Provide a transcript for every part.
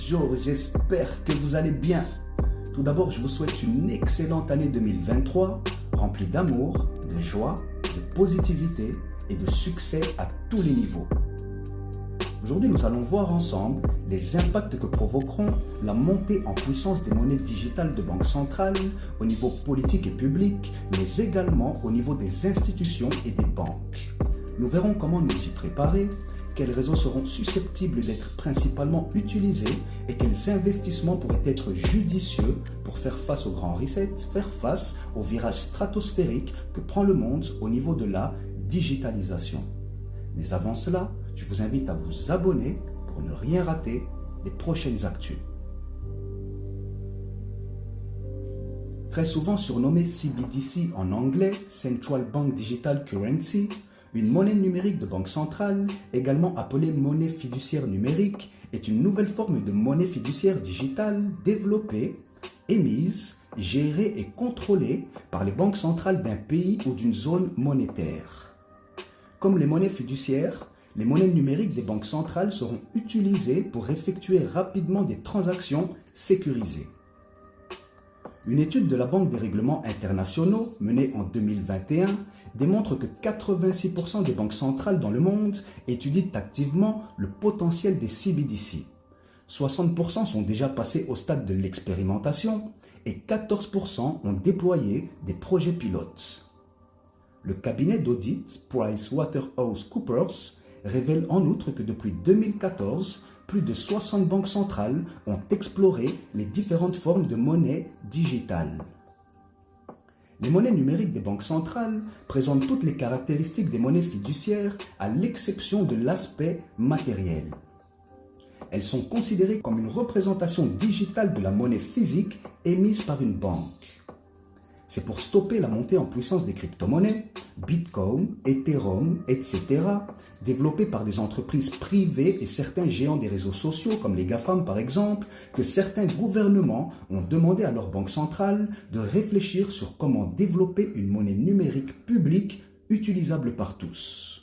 Bonjour, j'espère que vous allez bien. Tout d'abord, je vous souhaite une excellente année 2023, remplie d'amour, de joie, de positivité et de succès à tous les niveaux. Aujourd'hui, nous allons voir ensemble les impacts que provoqueront la montée en puissance des monnaies digitales de banque centrale au niveau politique et public, mais également au niveau des institutions et des banques. Nous verrons comment nous y préparer, quels réseaux seront susceptibles d'être principalement utilisés et quels investissements pourraient être judicieux pour faire face au grand reset, faire face au virage stratosphérique que prend le monde au niveau de la digitalisation. Mais avant cela, je vous invite à vous abonner pour ne rien rater des prochaines actus. Très souvent surnommée CBDC en anglais, Central Bank Digital Currency, une monnaie numérique de banque centrale, également appelée monnaie fiduciaire numérique, est une nouvelle forme de monnaie fiduciaire digitale développée, émise, gérée et contrôlée par les banques centrales d'un pays ou d'une zone monétaire. Comme les monnaies fiduciaires, les monnaies numériques des banques centrales seront utilisées pour effectuer rapidement des transactions sécurisées. Une étude de la Banque des règlements internationaux, menée en 2021, démontre que 86% des banques centrales dans le monde étudient activement le potentiel des CBDC. 60% sont déjà passés au stade de l'expérimentation et 14% ont déployé des projets pilotes. Le cabinet d'audit PricewaterhouseCoopers révèle en outre que depuis 2014, plus de 60 banques centrales ont exploré les différentes formes de monnaie digitale. Les monnaies numériques des banques centrales présentent toutes les caractéristiques des monnaies fiduciaires à l'exception de l'aspect matériel. Elles sont considérées comme une représentation digitale de la monnaie physique émise par une banque. C'est pour stopper la montée en puissance des crypto-monnaies, Bitcoin, Ethereum, etc., développées par des entreprises privées et certains géants des réseaux sociaux comme les GAFAM par exemple, que certains gouvernements ont demandé à leur banque centrale de réfléchir sur comment développer une monnaie numérique publique utilisable par tous.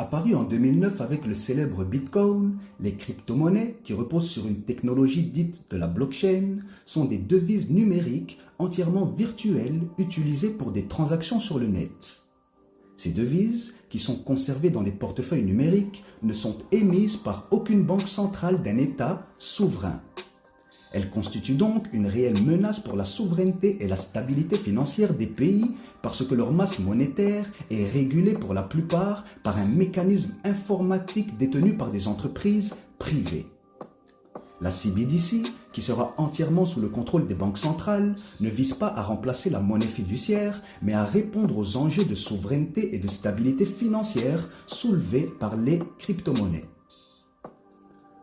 Apparu en 2009 avec le célèbre Bitcoin, les crypto-monnaies, qui reposent sur une technologie dite de la blockchain, sont des devises numériques entièrement virtuelles utilisées pour des transactions sur le net. Ces devises, qui sont conservées dans des portefeuilles numériques, ne sont émises par aucune banque centrale d'un État souverain. Elles constituent donc une réelle menace pour la souveraineté et la stabilité financière des pays parce que leur masse monétaire est régulée pour la plupart par un mécanisme informatique détenu par des entreprises privées. La CBDC, qui sera entièrement sous le contrôle des banques centrales, ne vise pas à remplacer la monnaie fiduciaire, mais à répondre aux enjeux de souveraineté et de stabilité financière soulevés par les crypto-monnaies.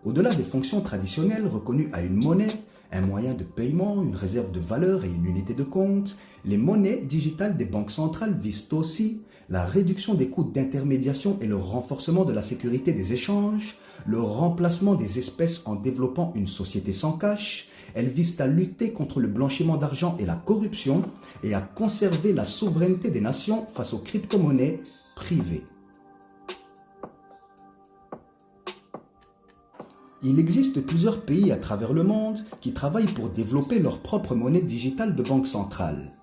Au-delà des fonctions traditionnelles reconnues à une monnaie, un moyen de paiement, une réserve de valeur et une unité de compte, les monnaies digitales des banques centrales visent aussi la réduction des coûts d'intermédiation et le renforcement de la sécurité des échanges, le remplacement des espèces en développant une société sans cash. Elles visent à lutter contre le blanchiment d'argent et la corruption et à conserver la souveraineté des nations face aux crypto-monnaies privées. Il existe plusieurs pays à travers le monde qui travaillent pour développer leur propre monnaie digitale de banque centrale.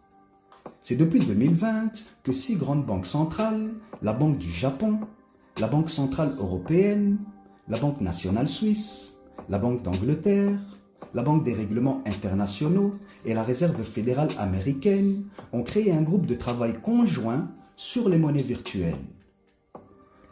C'est depuis 2020 que 6 grandes banques centrales, la Banque du Japon, la Banque centrale européenne, la Banque nationale suisse, la Banque d'Angleterre, la Banque des règlements internationaux et la Réserve fédérale américaine ont créé un groupe de travail conjoint sur les monnaies virtuelles.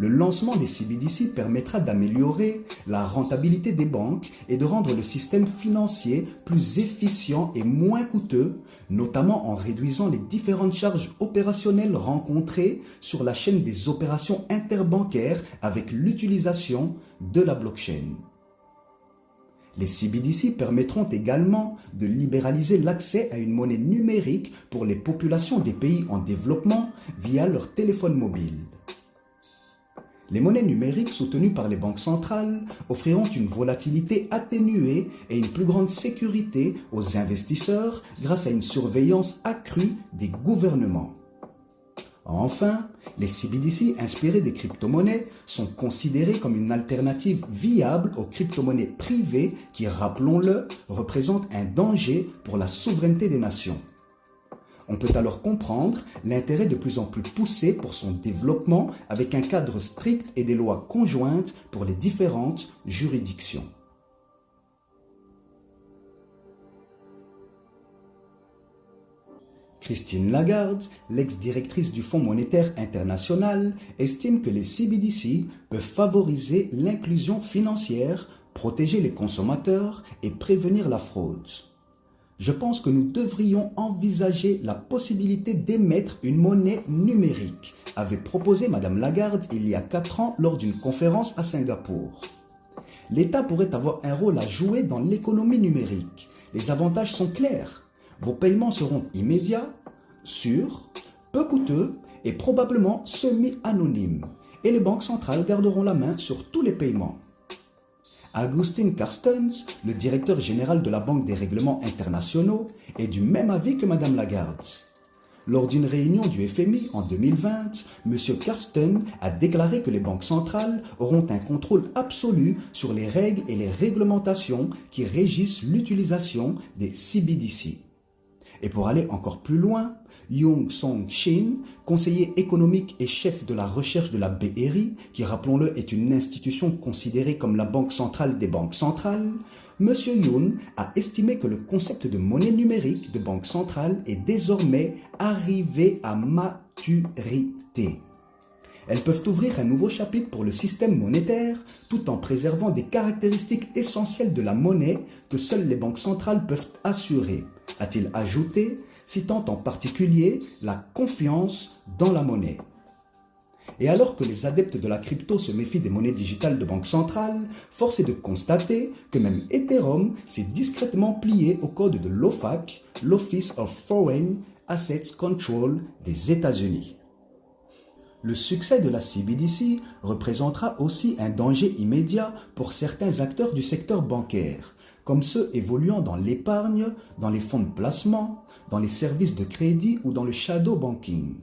Le lancement des CBDC permettra d'améliorer la rentabilité des banques et de rendre le système financier plus efficient et moins coûteux, notamment en réduisant les différentes charges opérationnelles rencontrées sur la chaîne des opérations interbancaires avec l'utilisation de la blockchain. Les CBDC permettront également de libéraliser l'accès à une monnaie numérique pour les populations des pays en développement via leur téléphone mobile. Les monnaies numériques soutenues par les banques centrales offriront une volatilité atténuée et une plus grande sécurité aux investisseurs grâce à une surveillance accrue des gouvernements. Enfin, les CBDC inspirés des crypto-monnaies sont considérés comme une alternative viable aux crypto-monnaies privées qui, rappelons-le, représentent un danger pour la souveraineté des nations. On peut alors comprendre l'intérêt de plus en plus poussé pour son développement avec un cadre strict et des lois conjointes pour les différentes juridictions. Christine Lagarde, l'ex-directrice du Fonds monétaire international, estime que les CBDC peuvent favoriser l'inclusion financière, protéger les consommateurs et prévenir la fraude. Je pense que nous devrions envisager la possibilité d'émettre une monnaie numérique, avait proposé Mme Lagarde il y a 4 ans lors d'une conférence à Singapour. L'État pourrait avoir un rôle à jouer dans l'économie numérique. Les avantages sont clairs. Vos paiements seront immédiats, sûrs, peu coûteux et probablement semi-anonymes. Et les banques centrales garderont la main sur tous les paiements. Agustin Carstens, le directeur général de la Banque des règlements internationaux, est du même avis que Mme Lagarde. Lors d'une réunion du FMI en 2020, M. Carsten a déclaré que les banques centrales auront un contrôle absolu sur les règles et les réglementations qui régissent l'utilisation des CBDC. Et pour aller encore plus loin, Young Song Shin, conseiller économique et chef de la recherche de la BRI, qui rappelons-le est une institution considérée comme la banque centrale des banques centrales, M. Yoon a estimé que le concept de monnaie numérique de banque centrale est désormais arrivé à maturité. Elles peuvent ouvrir un nouveau chapitre pour le système monétaire tout en préservant des caractéristiques essentielles de la monnaie que seules les banques centrales peuvent assurer, a-t-il ajouté, citant en particulier la confiance dans la monnaie. Et alors que les adeptes de la crypto se méfient des monnaies digitales de banque centrale, force est de constater que même Ethereum s'est discrètement plié au code de l'OFAC, l'Office of Foreign Assets Control des États-Unis. Le succès de la CBDC représentera aussi un danger immédiat pour certains acteurs du secteur bancaire, comme ceux évoluant dans l'épargne, dans les fonds de placement, dans les services de crédit ou dans le shadow banking.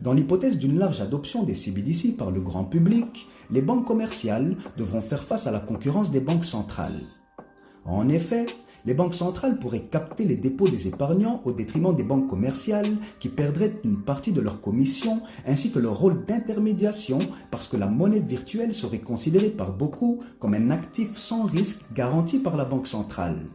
Dans l'hypothèse d'une large adoption des CBDC par le grand public, les banques commerciales devront faire face à la concurrence des banques centrales. En effet, les banques centrales pourraient capter les dépôts des épargnants au détriment des banques commerciales qui perdraient une partie de leur commission ainsi que leur rôle d'intermédiation parce que la monnaie virtuelle serait considérée par beaucoup comme un actif sans risque garanti par la banque centrale.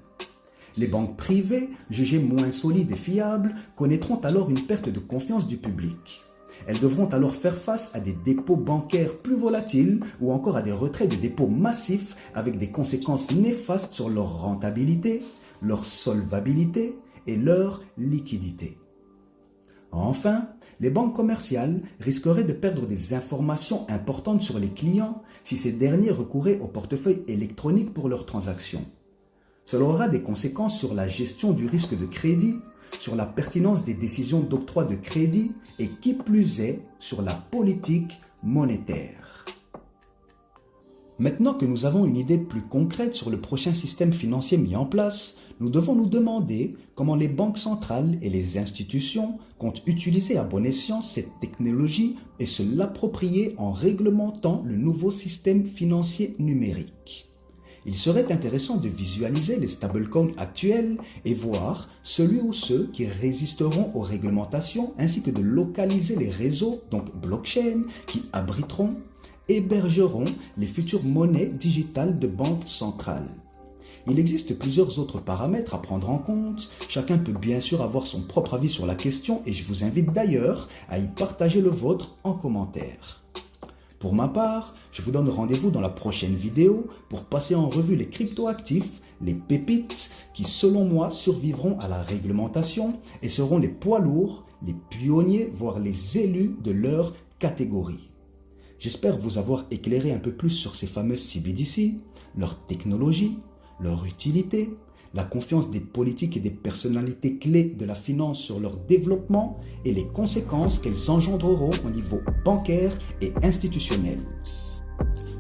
Les banques privées, jugées moins solides et fiables, connaîtront alors une perte de confiance du public. Elles devront alors faire face à des dépôts bancaires plus volatiles ou encore à des retraits de dépôts massifs avec des conséquences néfastes sur leur rentabilité, leur solvabilité et leur liquidité. Enfin, les banques commerciales risqueraient de perdre des informations importantes sur les clients si ces derniers recouraient au portefeuille électronique pour leurs transactions. Cela aura des conséquences sur la gestion du risque de crédit, sur la pertinence des décisions d'octroi de crédit et qui plus est sur la politique monétaire. Maintenant que nous avons une idée plus concrète sur le prochain système financier mis en place, nous devons nous demander comment les banques centrales et les institutions comptent utiliser à bon escient cette technologie et se l'approprier en réglementant le nouveau système financier numérique. Il serait intéressant de visualiser les stablecoins actuels et voir celui ou ceux qui résisteront aux réglementations ainsi que de localiser les réseaux, donc blockchain, qui abriteront, hébergeront les futures monnaies digitales de banques centrales. Il existe plusieurs autres paramètres à prendre en compte. Chacun peut bien sûr avoir son propre avis sur la question et je vous invite d'ailleurs à y partager le vôtre en commentaire. Pour ma part, je vous donne rendez-vous dans la prochaine vidéo pour passer en revue les cryptoactifs, les pépites qui selon moi survivront à la réglementation et seront les poids lourds, les pionniers, voire les élus de leur catégorie. J'espère vous avoir éclairé un peu plus sur ces fameuses CBDC, leur technologie, leur utilité, la confiance des politiques et des personnalités clés de la finance sur leur développement et les conséquences qu'elles engendreront au niveau bancaire et institutionnel.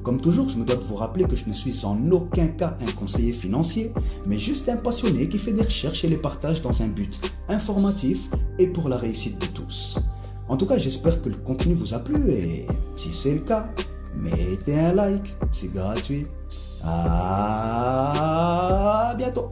Comme toujours, je me dois de vous rappeler que je ne suis en aucun cas un conseiller financier, mais juste un passionné qui fait des recherches et les partage dans un but informatif et pour la réussite de tous. En tout cas, j'espère que le contenu vous a plu et si c'est le cas, mettez un like, c'est gratuit. À bientôt.